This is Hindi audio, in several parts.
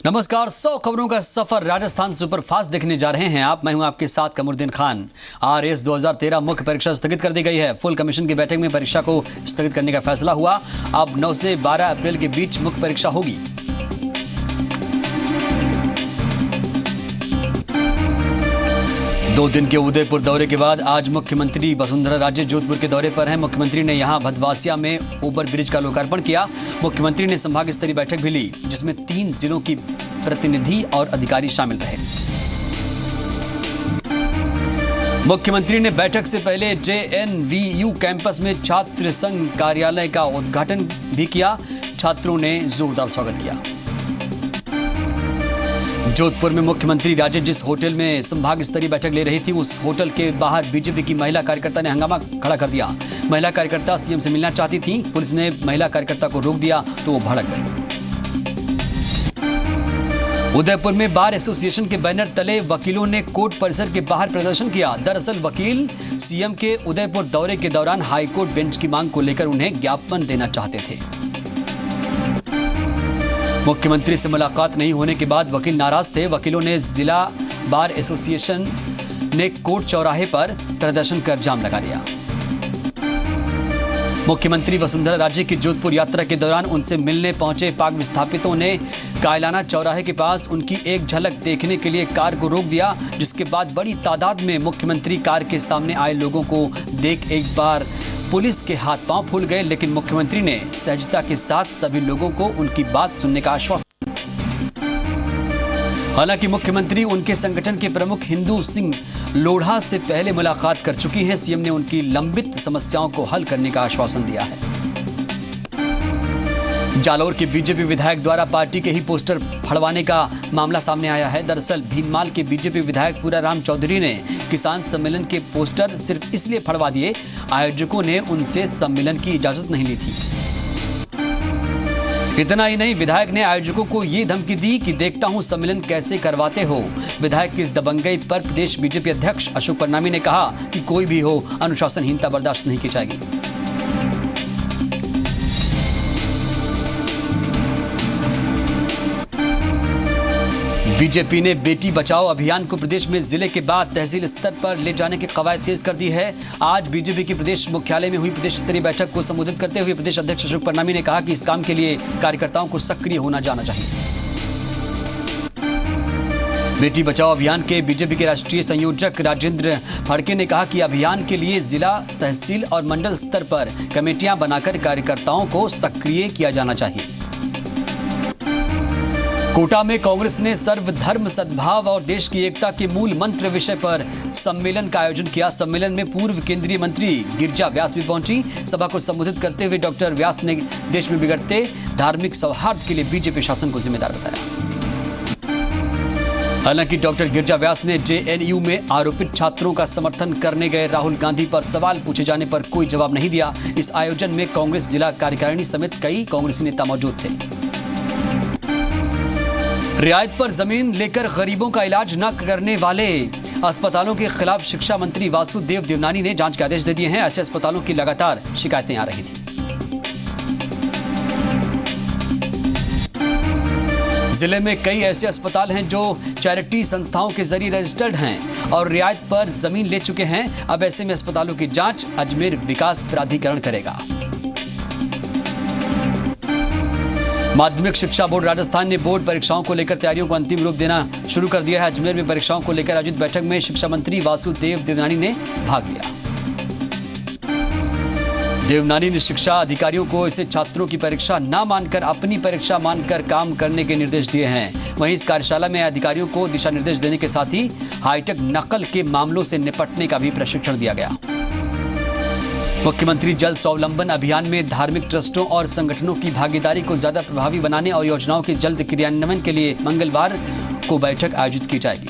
नमस्कार। 100 खबरों का सफर राजस्थान सुपरफास्ट देखने जा रहे हैं आप। मैं हूं आपके साथ कमरुद्दीन खान। आरएएस 2013 मुख्य परीक्षा स्थगित कर दी गई है। फुल कमीशन की बैठक में परीक्षा को स्थगित करने का फैसला हुआ। अब 9 से 12 अप्रैल के बीच मुख्य परीक्षा होगी। दो दिन के उदयपुर दौरे के बाद आज मुख्यमंत्री वसुंधरा राजे जोधपुर के दौरे पर हैं। मुख्यमंत्री ने यहां भदवासिया में ओवर ब्रिज का लोकार्पण किया। मुख्यमंत्री ने संभाग स्तरीय बैठक भी ली, जिसमें 3 जिलों की प्रतिनिधि और अधिकारी शामिल रहे। मुख्यमंत्री ने बैठक से पहले जेएनवीयू कैंपस में छात्र संघ कार्यालय का उद्घाटन भी किया। छात्रों ने जोरदार स्वागत किया। जोधपुर में मुख्यमंत्री राजे जिस होटल में संभाग स्तरीय बैठक ले रही थी, उस होटल के बाहर बीजेपी की महिला कार्यकर्ता ने हंगामा खड़ा कर दिया। महिला कार्यकर्ता सीएम से मिलना चाहती थी। पुलिस ने महिला कार्यकर्ता को रोक दिया तो वो भड़क गई। उदयपुर में बार एसोसिएशन के बैनर तले वकीलों ने कोर्ट परिसर के बाहर प्रदर्शन किया। दरअसल वकील सीएम के उदयपुर दौरे के दौरान हाईकोर्ट बेंच की मांग को लेकर उन्हें ज्ञापन देना चाहते थे। मुख्यमंत्री से मुलाकात नहीं होने के बाद वकील नाराज थे। वकीलों ने जिला बार एसोसिएशन ने कोर्ट चौराहे पर प्रदर्शन कर जाम लगा दिया। मुख्यमंत्री वसुंधरा राजे की जोधपुर यात्रा के दौरान उनसे मिलने पहुंचे पाक विस्थापितों ने कायलाना चौराहे के पास उनकी एक झलक देखने के लिए कार को रोक दिया, जिसके बाद बड़ी तादाद में मुख्यमंत्री कार के सामने आए लोगों को देख एक बार पुलिस के हाथ पांव फूल गए, लेकिन मुख्यमंत्री ने सहजता के साथ सभी लोगों को उनकी बात सुनने का आश्वासन। हालांकि मुख्यमंत्री उनके संगठन के प्रमुख हिंदू सिंह लोढ़ा से पहले मुलाकात कर चुकी हैं। सीएम ने उनकी लंबित समस्याओं को हल करने का आश्वासन दिया है। जालौर के बीजेपी विधायक द्वारा पार्टी के ही पोस्टर फड़वाने का मामला सामने आया है। दरअसल भीनमाल के बीजेपी विधायक पूराराम चौधरी ने किसान सम्मेलन के पोस्टर सिर्फ इसलिए फड़वा दिए, आयोजकों ने उनसे सम्मेलन की इजाजत नहीं ली थी। इतना ही नहीं, विधायक ने आयोजकों को ये धमकी दी कि देखता हूं सम्मेलन कैसे करवाते हो। विधायक की इस दबंगई पर प्रदेश बीजेपी अध्यक्ष अशोक परनामी ने कहा कि कोई भी हो, अनुशासनहीनता बर्दाश्त नहीं की जाएगी। बीजेपी ने बेटी बचाओ अभियान को प्रदेश में जिले के बाद तहसील स्तर पर ले जाने की कवायद तेज कर दी है। आज बीजेपी की प्रदेश मुख्यालय में हुई प्रदेश स्तरीय बैठक को संबोधित करते हुए प्रदेश अध्यक्ष अशोक परनामी ने कहा कि इस काम के लिए कार्यकर्ताओं को सक्रिय होना जाना चाहिए। बेटी बचाओ अभियान के बीजेपी के राष्ट्रीय संयोजक राजेंद्र फड़के ने कहा कि अभियान के लिए जिला, तहसील और मंडल स्तर पर कमेटियां बनाकर कार्यकर्ताओं को सक्रिय किया जाना चाहिए। कोटा में कांग्रेस ने सर्वधर्म सद्भाव और देश की एकता के मूल मंत्र विषय पर सम्मेलन का आयोजन किया। सम्मेलन में पूर्व केंद्रीय मंत्री गिरिजा व्यास भी पहुंची। सभा को संबोधित करते हुए डॉक्टर व्यास ने देश में बिगड़ते धार्मिक सौहार्द के लिए बीजेपी शासन को जिम्मेदार बताया। हालांकि डॉक्टर गिरिजा व्यास ने जेएनयू में आरोपित छात्रों का समर्थन करने गए राहुल गांधी पर सवाल पूछे जाने पर कोई जवाब नहीं दिया। इस आयोजन में कांग्रेस जिला कार्यकारिणी समेत कई कांग्रेसी नेता मौजूद थे। रियायत पर जमीन लेकर गरीबों का इलाज न करने वाले अस्पतालों के खिलाफ शिक्षा मंत्री वासुदेव देवनानी ने जांच के आदेश दे दिए हैं। ऐसे अस्पतालों की लगातार शिकायतें आ रही थी। जिले में कई ऐसे अस्पताल हैं जो चैरिटी संस्थाओं के जरिए रजिस्टर्ड हैं और रियायत पर जमीन ले चुके हैं। अब ऐसे में अस्पतालों की जांच अजमेर विकास प्राधिकरण करेगा। माध्यमिक शिक्षा बोर्ड राजस्थान ने बोर्ड परीक्षाओं को लेकर तैयारियों को अंतिम रूप देना शुरू कर दिया है। अजमेर में परीक्षाओं को लेकर आयोजित बैठक में शिक्षा मंत्री वासुदेव देवनानी ने भाग लिया। देवनानी ने शिक्षा अधिकारियों को इसे छात्रों की परीक्षा न मानकर अपनी परीक्षा मानकर काम करने के निर्देश दिए हैं। वहीं इस कार्यशाला में अधिकारियों को दिशा निर्देश देने के साथ ही हाईटेक नकल के मामलों से निपटने का भी प्रशिक्षण दिया गया। मुख्यमंत्री जल स्वावलंबन अभियान में धार्मिक ट्रस्टों और संगठनों की भागीदारी को ज्यादा प्रभावी बनाने और योजनाओं के जल्द क्रियान्वयन के लिए मंगलवार को बैठक आयोजित की जाएगी।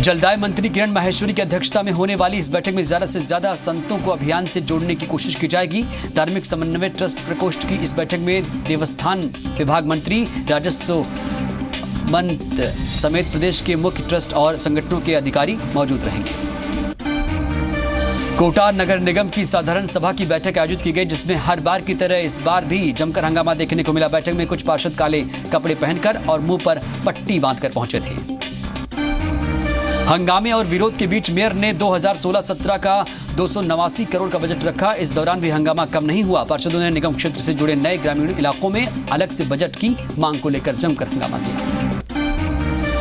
जलदाय मंत्री किरण माहेश्वरी की अध्यक्षता में होने वाली इस बैठक में ज्यादा से ज्यादा संतों को अभियान से जोड़ने की कोशिश की जाएगी। धार्मिक समन्वय ट्रस्ट प्रकोष्ठ की इस बैठक में देवस्थान विभाग मंत्री, राजस्व मंत्री समेत प्रदेश के मुख्य ट्रस्ट और संगठनों के अधिकारी मौजूद रहेंगे। कोटा नगर निगम की साधारण सभा की बैठक आयोजित की गई, जिसमें हर बार की तरह इस बार भी जमकर हंगामा देखने को मिला। बैठक में कुछ पार्षद काले कपड़े पहनकर और मुंह पर पट्टी बांधकर पहुंचे थे। हंगामे और विरोध के बीच मेयर ने 2016-17 का 289 करोड़ का बजट रखा। इस दौरान भी हंगामा कम नहीं हुआ। पार्षदों ने निगम क्षेत्र से जुड़े नए ग्रामीण इलाकों में अलग से बजट की मांग को लेकर जमकर हंगामा किया।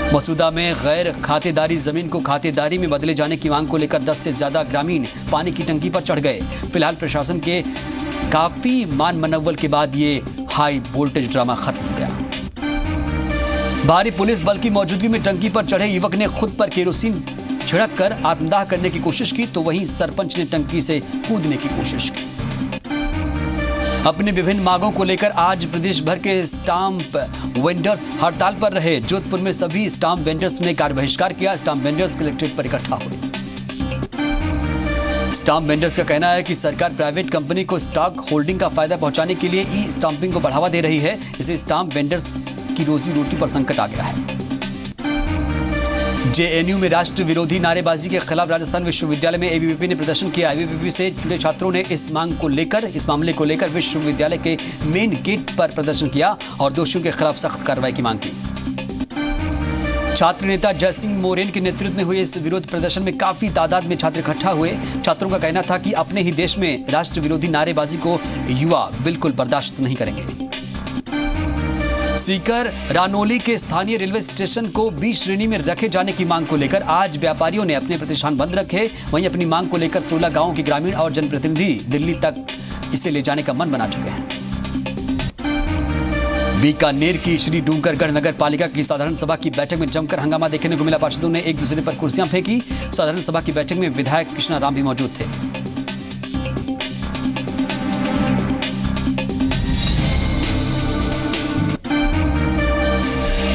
मसूदा में गैर खातेदारी जमीन को खातेदारी में बदले जाने की मांग को लेकर 10 से ज्यादा ग्रामीण पानी की टंकी पर चढ़ गए। फिलहाल प्रशासन के काफी मान मनव्वल के बाद ये हाई वोल्टेज ड्रामा खत्म हो गया। भारी पुलिस बल की मौजूदगी में टंकी पर चढ़े युवक ने खुद पर केरोसिन छिड़ककर आत्मदाह करने की कोशिश की, तो वहीं सरपंच ने टंकी से कूदने की कोशिश की। अपनी विभिन्न मांगों को लेकर आज प्रदेश भर के स्टाम्प वेंडर्स हड़ताल पर रहे। जोधपुर में सभी स्टाम्प वेंडर्स ने कार्य बहिष्कार किया। स्टाम्प वेंडर्स कलेक्ट्रेट पर इकट्ठा हुए। स्टाम्प वेंडर्स का कहना है कि सरकार प्राइवेट कंपनी को स्टॉक होल्डिंग का फायदा पहुंचाने के लिए ई स्टाम्पिंग को बढ़ावा दे रही है। इससे स्टाम्प वेंडर्स की रोजी रोटी पर संकट आ गया है। जेएनयू में राष्ट्र विरोधी नारेबाजी के खिलाफ राजस्थान विश्वविद्यालय में एबीवीपी ने प्रदर्शन किया। एबीवीपी से जुड़े छात्रों ने इस मामले को लेकर विश्वविद्यालय के मेन गेट पर प्रदर्शन किया और दोषियों के खिलाफ सख्त कार्रवाई की मांग की। छात्र नेता जयसिंह मोरेन के नेतृत्व में हुए इस विरोध प्रदर्शन में काफी तादाद में छात्र इकट्ठा हुए। छात्रों का कहना था कि अपने ही देश में राष्ट्र विरोधी नारेबाजी को युवा बिल्कुल बर्दाश्त नहीं करेंगे। सीकर रानोली के स्थानीय रेलवे स्टेशन को बी श्रेणी में रखे जाने की मांग को लेकर आज व्यापारियों ने अपने प्रतिष्ठान बंद रखे। वहीं अपनी मांग को लेकर 16 गांवों के ग्रामीण और जनप्रतिनिधि दिल्ली तक इसे ले जाने का मन बना चुके हैं। बीकानेर की श्री डूंगरगढ़ नगर पालिका की साधारण सभा की बैठक में जमकर हंगामा देखने को मिला। पार्षदों ने एक दूसरे पर कुर्सियां फेंकी। साधारण सभा की बैठक में विधायक कृष्णा राम भी मौजूद थे।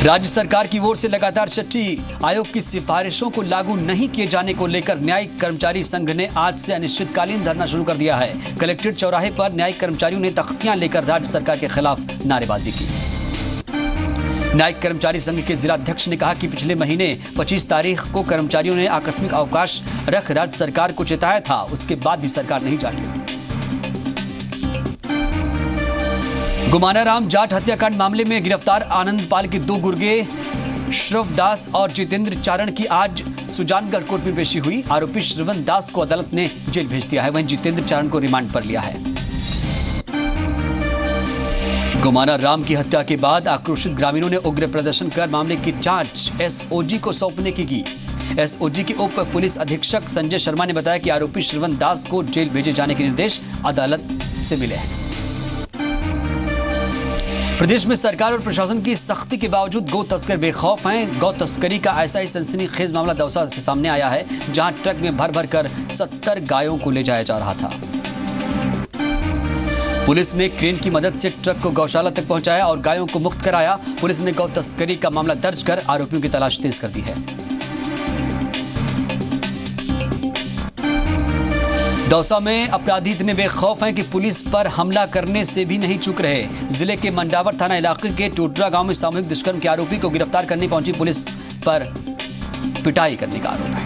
राज्य सरकार की ओर से लगातार छठी आयोग की सिफारिशों को लागू नहीं किए जाने को लेकर न्यायिक कर्मचारी संघ ने आज से अनिश्चितकालीन धरना शुरू कर दिया है। कलेक्ट्रेट चौराहे पर न्यायिक कर्मचारियों ने तख्तियां लेकर राज्य सरकार के खिलाफ नारेबाजी की। न्यायिक कर्मचारी संघ के जिलाध्यक्ष ने कहा कि पिछले महीने 25 तारीख को कर्मचारियों ने आकस्मिक अवकाश रख राज्य सरकार को चेताया था, उसके बाद भी सरकार नहीं जागी। गुमानाराम जाट हत्याकांड मामले में गिरफ्तार आनंदपाल के 2 गुर्गे श्रवण दास और जितेंद्र चारण की आज सुजानगढ़ कोर्ट में पेशी हुई। आरोपी श्रवण दास को अदालत ने जेल भेज दिया है, वहीं जितेंद्र चारण को रिमांड पर लिया है। गुमानाराम की हत्या के बाद आक्रोशित ग्रामीणों ने उग्र प्रदर्शन कर मामले की जांच एसओजी को सौंपने की। एसओजी के उप पुलिस अधीक्षक संजय शर्मा ने बताया कि आरोपी श्रवण दास को जेल भेजे जाने के निर्देश अदालत से मिले हैं। प्रदेश में सरकार और प्रशासन की सख्ती के बावजूद गौ तस्कर बेखौफ हैं। गौ तस्करी का ऐसा ही सनसनीखेज मामला दौसा से सामने आया है, जहां ट्रक में भर भर कर 70 गायों को ले जाया जा रहा था। पुलिस ने क्रेन की मदद से ट्रक को गौशाला तक पहुंचाया और गायों को मुक्त कराया। पुलिस ने गौ तस्करी का मामला दर्ज कर आरोपियों की तलाश तेज कर दी है। दौसा में अपराधी इतने बेखौफ हैं कि पुलिस पर हमला करने से भी नहीं चूक रहे। जिले के मंडावर थाना इलाके के टोडरा गांव में सामूहिक दुष्कर्म के आरोपी को गिरफ्तार करने पहुंची पुलिस पर पिटाई करने का आरोप है।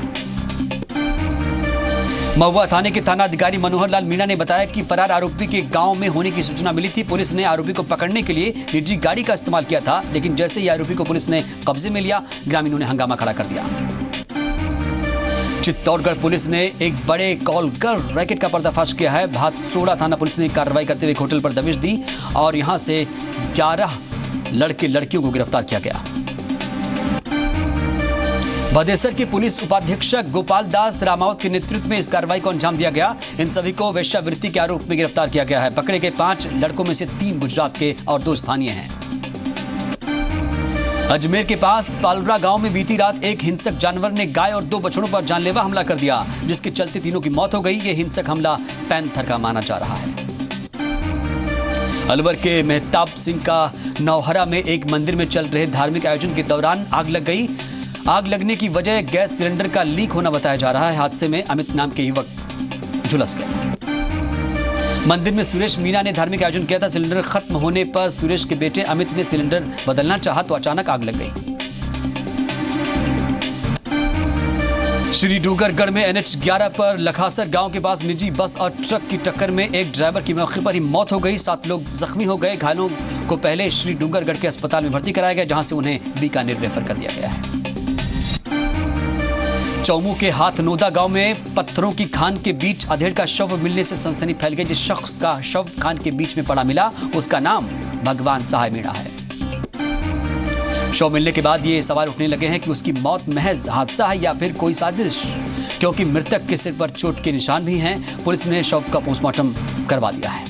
महुआ थाने के थाना अधिकारी मनोहर लाल मीणा ने बताया कि फरार आरोपी के गांव में होने की सूचना मिली थी। पुलिस ने आरोपी को पकड़ने के लिए निजी गाड़ी का इस्तेमाल किया था, लेकिन जैसे ही आरोपी को पुलिस ने कब्जे में लिया, ग्रामीणों ने हंगामा खड़ा कर दिया। चित्तौड़गढ़ पुलिस ने एक बड़े कॉलकर रैकेट का पर्दाफाश किया है। भातसोड़ा थाना पुलिस ने कार्रवाई करते हुए एक होटल पर दबिश दी और यहां से 11 लड़के लड़कियों को गिरफ्तार किया गया। भदेसर के पुलिस उपाधीक्षक गोपाल दास रामावत के नेतृत्व में इस कार्रवाई को अंजाम दिया गया। इन सभी को वेश्यावृत्ति के आरोप में गिरफ्तार किया गया है। पकड़े गए 5 लड़कों में से 3 गुजरात के और 2 स्थानीय हैं। अजमेर के पास पालवरा गांव में बीती रात एक हिंसक जानवर ने गाय और 2 बछड़ों पर जानलेवा हमला कर दिया, जिसके चलते तीनों की मौत हो गई। यह हिंसक हमला पैंथर का माना जा रहा है। अलवर के मेहताब सिंह का नौहरा में एक मंदिर में चल रहे धार्मिक आयोजन के दौरान आग लग गई। आग लगने की वजह गैस सिलेंडर का लीक होना बताया जा रहा है। हादसे में अमित नाम के युवक झुलस गया। मंदिर में सुरेश मीणा ने धार्मिक आयोजन किया था। सिलेंडर खत्म होने पर सुरेश के बेटे अमित ने सिलेंडर बदलना चाहा तो अचानक आग लग गई। श्री डूंगरगढ़ में NH11 पर लखासर गांव के पास निजी बस और ट्रक की टक्कर में एक ड्राइवर की मौके पर ही मौत हो गई। 7 लोग जख्मी हो गए। घायलों को पहले श्री डूंगरगढ़ के अस्पताल में भर्ती कराया गया, जहां से उन्हें बीकानेर रेफर कर दिया गया है। चौमू के हाथनोदा गांव में पत्थरों की खान के बीच अधेड़ का शव मिलने से सनसनी फैल गई। जिस शख्स का शव खान के बीच में पड़ा मिला, उसका नाम भगवान सहाय मीणा है। शव मिलने के बाद ये सवाल उठने लगे हैं कि उसकी मौत महज हादसा है या फिर कोई साजिश, क्योंकि मृतक के सिर पर चोट के निशान भी हैं। पुलिस ने शव का पोस्टमार्टम करवा दिया है।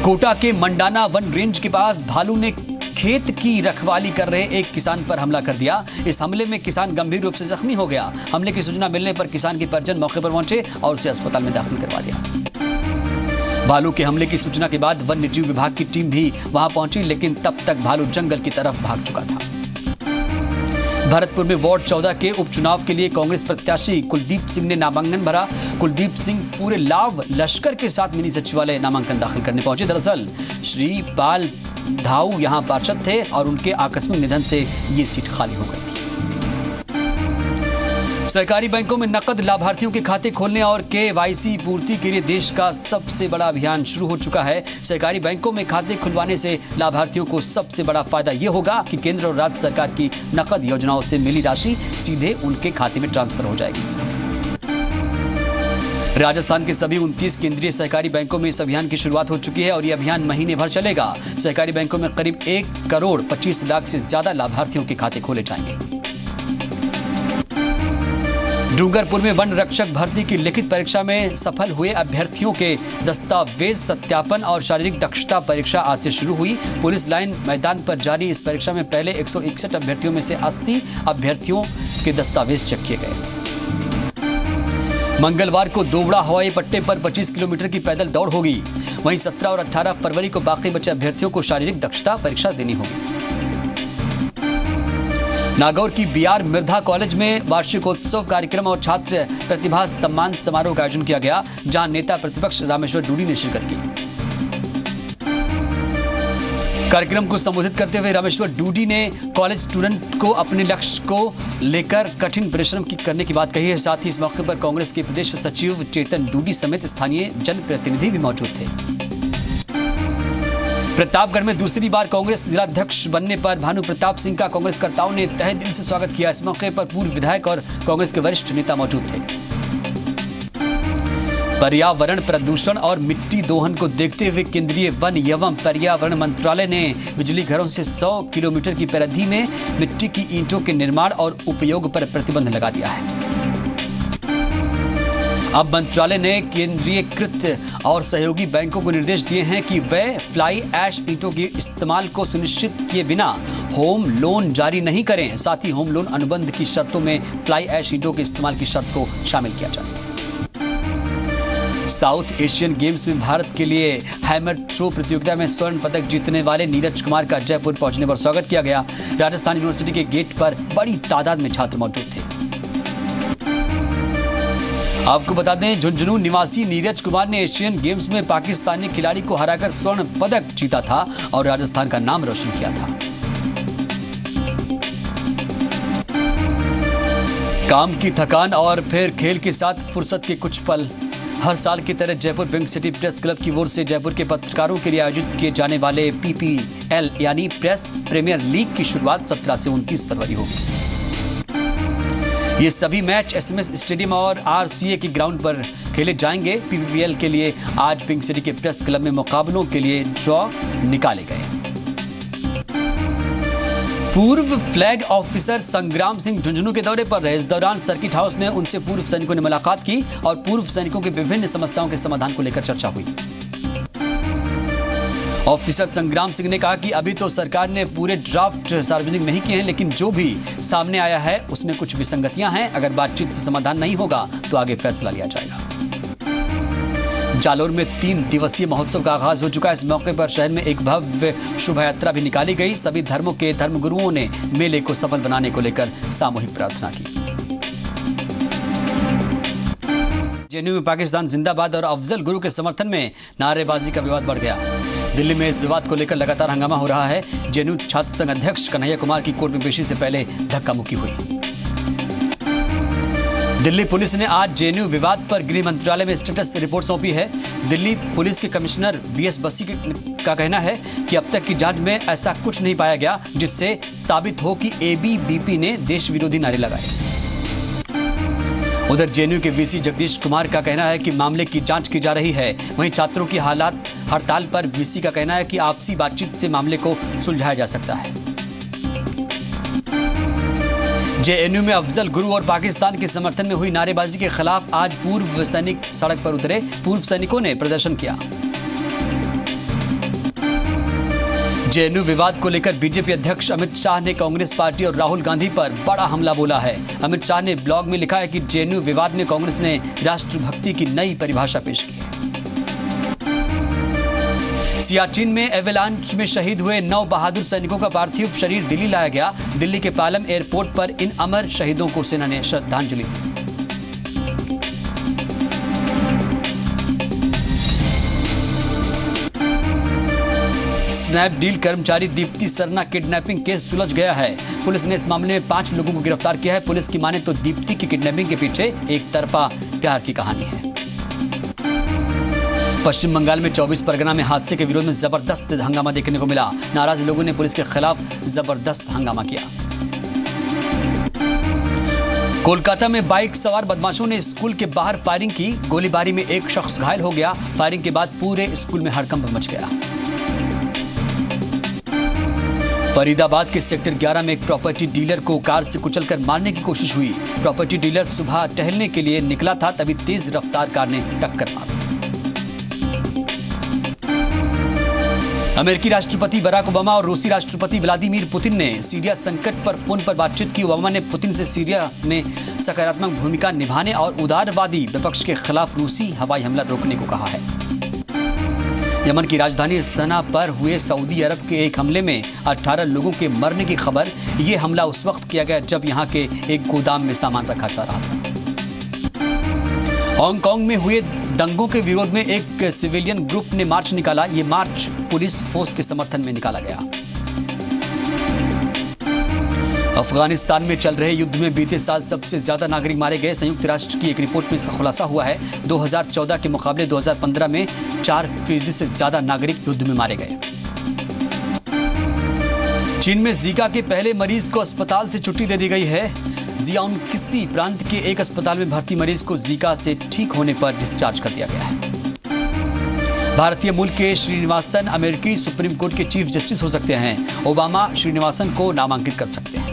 कोटा के मंडाना वन रेंज के पास भालू ने खेत की रखवाली कर रहे एक किसान पर हमला कर दिया। इस हमले में किसान गंभीर रूप से जख्मी हो गया। हमले की सूचना मिलने पर किसान के परिजन मौके पर पहुंचे और उसे अस्पताल में दाखिल करवा दिया। भालू के हमले की सूचना के बाद वन्य जीव विभाग की टीम भी वहां पहुंची, लेकिन तब तक भालू जंगल की तरफ भाग चुका था। भरतपुर में वार्ड 14 के उपचुनाव के लिए कांग्रेस प्रत्याशी कुलदीप सिंह ने नामांकन भरा। कुलदीप सिंह पूरे लाव लश्कर के साथ मिनी सचिवालय नामांकन दाखिल करने पहुंचे। दरअसल श्री पाल धाऊ यहां पार्षद थे और उनके आकस्मिक निधन से ये सीट खाली हो गई थी। सरकारी बैंकों में नकद लाभार्थियों के खाते खोलने और KYC पूर्ति के लिए देश का सबसे बड़ा अभियान शुरू हो चुका है। सरकारी बैंकों में खाते खुलवाने से लाभार्थियों को सबसे बड़ा फायदा यह होगा कि केंद्र और राज्य सरकार की नकद योजनाओं से मिली राशि सीधे उनके खाते में ट्रांसफर हो जाएगी। राजस्थान के सभी 29 केंद्रीय सहकारी बैंकों में इस अभियान की शुरुआत हो चुकी है और यह अभियान महीने भर चलेगा। सहकारी बैंकों में करीब 1 करोड़ 25 लाख से ज्यादा लाभार्थियों के खाते खोले जाएंगे। डूंगरपुर में वन रक्षक भर्ती की लिखित परीक्षा में सफल हुए अभ्यर्थियों के दस्तावेज सत्यापन और शारीरिक दक्षता परीक्षा आज से शुरू हुई। पुलिस लाइन मैदान पर जारी इस परीक्षा में पहले 161 अभ्यर्थियों में से 80 अभ्यर्थियों के दस्तावेज चेक किए गए। मंगलवार को दोबड़ा हवाई पट्टे पर 25 किलोमीटर की पैदल दौड़ होगी। वहीं 17 और 18 फरवरी को बाकी बचे अभ्यर्थियों को शारीरिक दक्षता परीक्षा देनी होगी। नागौर की BR मिर्धा कॉलेज में वार्षिकोत्सव कार्यक्रम और छात्र प्रतिभा सम्मान समारोह का आयोजन किया गया, जहां नेता प्रतिपक्ष रामेश्वर डूडी ने शिरकत की। कार्यक्रम को संबोधित करते हुए रामेश्वर डूडी ने कॉलेज स्टूडेंट को अपने लक्ष्य को लेकर कठिन परिश्रम करने की बात कही है। साथ ही इस मौके पर कांग्रेस के प्रदेश सचिव चेतन डूडी समेत स्थानीय जनप्रतिनिधि भी मौजूद थे। प्रतापगढ़ में दूसरी बार कांग्रेस जिलाध्यक्ष बनने पर भानु प्रताप सिंह का कांग्रेसकर्ताओं ने तहे दिल से स्वागत किया। इस मौके पर पूर्व विधायक और कांग्रेस के वरिष्ठ नेता मौजूद थे। पर्यावरण प्रदूषण और मिट्टी दोहन को देखते हुए केंद्रीय वन एवं पर्यावरण मंत्रालय ने बिजली घरों से 100 किलोमीटर की परिधि में मिट्टी की ईंटों के निर्माण और उपयोग पर प्रतिबंध लगा दिया है। अब मंत्रालय ने केंद्रीयकृत और सहयोगी बैंकों को निर्देश दिए हैं कि वे फ्लाई ऐश ईंटों के इस्तेमाल को सुनिश्चित किए बिना होम लोन जारी नहीं करें। साथ ही होम लोन अनुबंध की शर्तों में फ्लाई ऐश ईंटों के इस्तेमाल की शर्त को शामिल किया जाए। साउथ एशियन गेम्स में भारत के लिए हैमर थ्रो प्रतियोगिता में स्वर्ण पदक जीतने वाले नीरज कुमार का जयपुर पहुंचने पर स्वागत किया गया। राजस्थान यूनिवर्सिटी के गेट पर बड़ी तादाद में छात्र मौजूद थे। आपको बता दें, झुंझुनू निवासी नीरज कुमार ने एशियन गेम्स में पाकिस्तानी खिलाड़ी को हराकर स्वर्ण पदक जीता था और राजस्थान का नाम रोशन किया था। काम की थकान और फिर खेल के साथ फुर्सत के कुछ पल। हर साल की तरह Jaipur pink city press club की ओर से जयपुर के पत्रकारों के लिए आयोजित किए जाने वाले PPL यानी प्रेस प्रीमियर लीग की शुरुआत 17 से 29 फरवरी होगी। ये सभी मैच SMS स्टेडियम और RCA के ग्राउंड पर खेले जाएंगे। PPL के लिए आज पिंक सिटी के प्रेस क्लब में मुकाबलों के लिए ड्रॉ निकाले गए। पूर्व फ्लैग ऑफिसर संग्राम सिंह झुंझुनू के दौरे पर रहे। इस दौरान सर्किट हाउस में उनसे पूर्व सैनिकों ने मुलाकात की और पूर्व सैनिकों की विभिन्न समस्याओं के समाधान को लेकर चर्चा हुई। ऑफिसर संग्राम सिंह ने कहा कि अभी तो सरकार ने पूरे ड्राफ्ट सार्वजनिक नहीं किए हैं, लेकिन जो भी सामने आया है उसमें कुछ विसंगतियां हैं। अगर बातचीत से समाधान नहीं होगा तो आगे फैसला लिया जाएगा। जालोर में 3 दिवसीय महोत्सव का आगाज हो चुका है। इस मौके पर शहर में एक भव्य शोभा यात्रा भी निकाली गई। सभी धर्मों के धर्मगुरुओं ने मेले को सफल बनाने को लेकर सामूहिक प्रार्थना की। JNU में पाकिस्तान जिंदाबाद और अफजल गुरु के समर्थन में नारेबाजी का विवाद बढ़ गया। दिल्ली में इस विवाद को लेकर लगातार हंगामा हो रहा है। JNU छात्र संघ अध्यक्ष कन्हैया कुमार की कोर्ट में पेशी से पहले धक्का मुक्की हुई। दिल्ली पुलिस ने आज जेएनयू विवाद पर गृह मंत्रालय में स्टेटस रिपोर्ट सौंपी है। दिल्ली पुलिस के कमिश्नर बीएस बसी का कहना है कि अब तक की जांच में ऐसा कुछ नहीं पाया गया जिससे साबित हो कि एबीवीपी ने देश विरोधी नारे लगाए। उधर जेएनयू के वीसी जगदीश कुमार का कहना है कि मामले की जांच की जा रही है। वहीं छात्रों की हालात हड़ताल पर वीसी का कहना है कि आपसी बातचीत से मामले को सुलझाया जा सकता है। जेएनयू में अफजल गुरु और पाकिस्तान के समर्थन में हुई नारेबाजी के खिलाफ आज पूर्व सैनिक सड़क पर उतरे। पूर्व सैनिकों ने प्रदर्शन किया। जेएनयू विवाद को लेकर बीजेपी अध्यक्ष अमित शाह ने कांग्रेस पार्टी और राहुल गांधी पर बड़ा हमला बोला है। अमित शाह ने ब्लॉग में लिखा है कि जेएनयू विवाद में कांग्रेस ने राष्ट्रभक्ति की नई परिभाषा पेश की है। सियाचिन में एवेलांच में शहीद हुए 9 बहादुर सैनिकों का पार्थिव शरीर दिल्ली लाया गया। दिल्ली के पालम एयरपोर्ट पर इन अमर शहीदों को सेना ने श्रद्धांजलि दी। स्नैपडील कर्मचारी दीप्ति सरना किडनैपिंग केस सुलझ गया है। पुलिस ने इस मामले में 5 लोगों को गिरफ्तार किया है। पुलिस की माने तो दीप्ति की किडनैपिंग के पीछे एक तरफा प्यार की कहानी है। पश्चिम बंगाल में 24 परगना में हादसे के विरोध में जबरदस्त हंगामा देखने को मिला। नाराज लोगों ने पुलिस के खिलाफ जबरदस्त हंगामा किया। कोलकाता में बाइक सवार बदमाशों ने स्कूल के बाहर फायरिंग की। गोलीबारी में एक शख्स घायल हो गया। फायरिंग के बाद पूरे स्कूल में हड़कंप मच गया। फरीदाबाद के सेक्टर 11 में एक प्रॉपर्टी डीलर को कार से कुचलकर मारने की कोशिश हुई। प्रॉपर्टी डीलर सुबह टहलने के लिए निकला था, तभी तेज रफ्तार कार ने टक्कर मारी। अमेरिकी राष्ट्रपति बराक ओबामा और रूसी राष्ट्रपति व्लादिमीर पुतिन ने सीरिया संकट पर फोन पर बातचीत की। ओबामा ने पुतिन से सीरिया में सकारात्मक भूमिका निभाने और उदारवादी विपक्ष के खिलाफ रूसी हवाई हमला रोकने को कहा है। यमन की राजधानी सना पर हुए सऊदी अरब के एक हमले में 18 लोगों के मरने की खबर। यह हमला उस वक्त किया गया जब यहां के एक गोदाम में सामान रखा जा रहा था। हांगकांग में हुए दंगों के विरोध में एक सिविलियन ग्रुप ने मार्च निकाला। यह मार्च पुलिस फोर्स के समर्थन में निकाला गया। अफगानिस्तान में चल रहे युद्ध में बीते साल सबसे ज्यादा नागरिक मारे गए। संयुक्त राष्ट्र की एक रिपोर्ट में इसका खुलासा हुआ है। 2014 के मुकाबले 2015 में 4% से ज्यादा नागरिक युद्ध में मारे गए। चीन में जीका के पहले मरीज को अस्पताल से छुट्टी दे दी गई है। जियाओनक्सी प्रांत के एक अस्पताल में भर्ती मरीज को जीका से ठीक होने पर डिस्चार्ज कर दिया गया है। भारतीय मूल के श्रीनिवासन अमेरिकी सुप्रीम कोर्ट के चीफ जस्टिस हो सकते हैं। ओबामा श्रीनिवासन को नामांकित कर सकते हैं।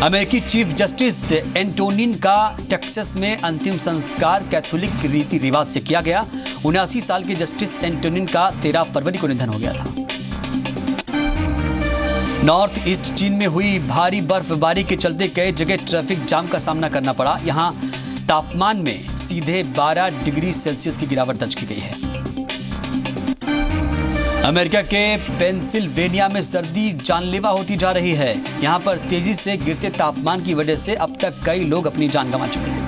अमेरिकी चीफ जस्टिस एंटोनिन का टेक्सास में अंतिम संस्कार कैथोलिक रीति रिवाज से किया गया। 79 साल के जस्टिस एंटोनिन का 13 फरवरी को निधन हो गया था। नॉर्थ ईस्ट चीन में हुई भारी बर्फबारी के चलते कई जगह ट्रैफिक जाम का सामना करना पड़ा। यहां तापमान में सीधे 12 डिग्री सेल्सियस की गिरावट दर्ज की गई है। अमेरिका के पेंसिल्वेनिया में सर्दी जानलेवा होती जा रही है। यहां पर तेजी से गिरते तापमान की वजह से अब तक कई लोग अपनी जान गंवा चुके हैं।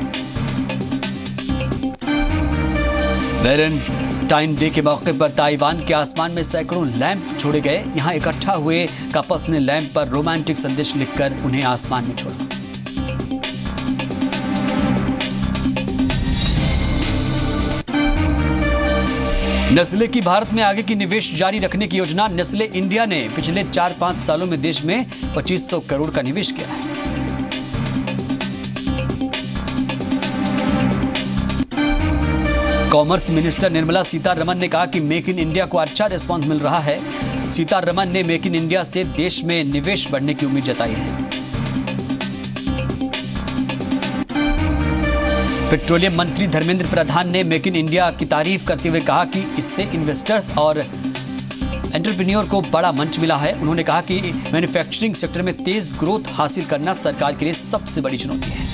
वैलेंटाइन डे के मौके पर ताइवान के आसमान में सैकड़ों लैंप छोड़े गए। यहां इकट्ठा हुए कपल्स ने लैंप पर रोमांटिक संदेश लिखकर उन्हें आसमान में छोड़ा। नेस्ले की भारत में आगे की निवेश जारी रखने की योजना। नेस्ले इंडिया ने पिछले 4-5 सालों में देश में 2500 करोड़ का निवेश किया है। कॉमर्स मिनिस्टर निर्मला सीतारमण ने कहा कि मेक इन इंडिया को अच्छा रिस्पांस मिल रहा है। सीतारमण ने मेक इन इंडिया से देश में निवेश बढ़ने की उम्मीद जताई है। पेट्रोलियम मंत्री धर्मेंद्र प्रधान ने मेक इन इंडिया की तारीफ करते हुए कहा कि इससे इन्वेस्टर्स और एंटरप्रेन्योर को बड़ा मंच मिला है। उन्होंने कहा कि मैन्युफैक्चरिंग सेक्टर में तेज ग्रोथ हासिल करना सरकार के लिए सबसे बड़ी चुनौती है।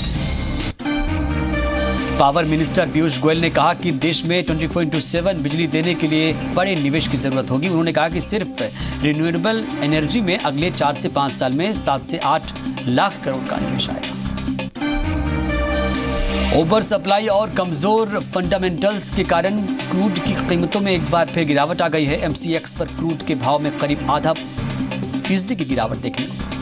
पावर मिनिस्टर पीयूष गोयल ने कहा कि देश में 24/7 बिजली देने के लिए बड़े निवेश की जरूरत होगी। उन्होंने कहा कि सिर्फ रिन्यूएबल एनर्जी में अगले 4 से 5 साल में 7 से 8 लाख करोड़ का निवेश आएगा। ओवर सप्लाई और कमजोर फंडामेंटल्स के कारण क्रूड की कीमतों में एक बार फिर गिरावट आ गई है। एमसीएक्स पर क्रूड के भाव में करीब 0.5% की गिरावट देखने को मिली।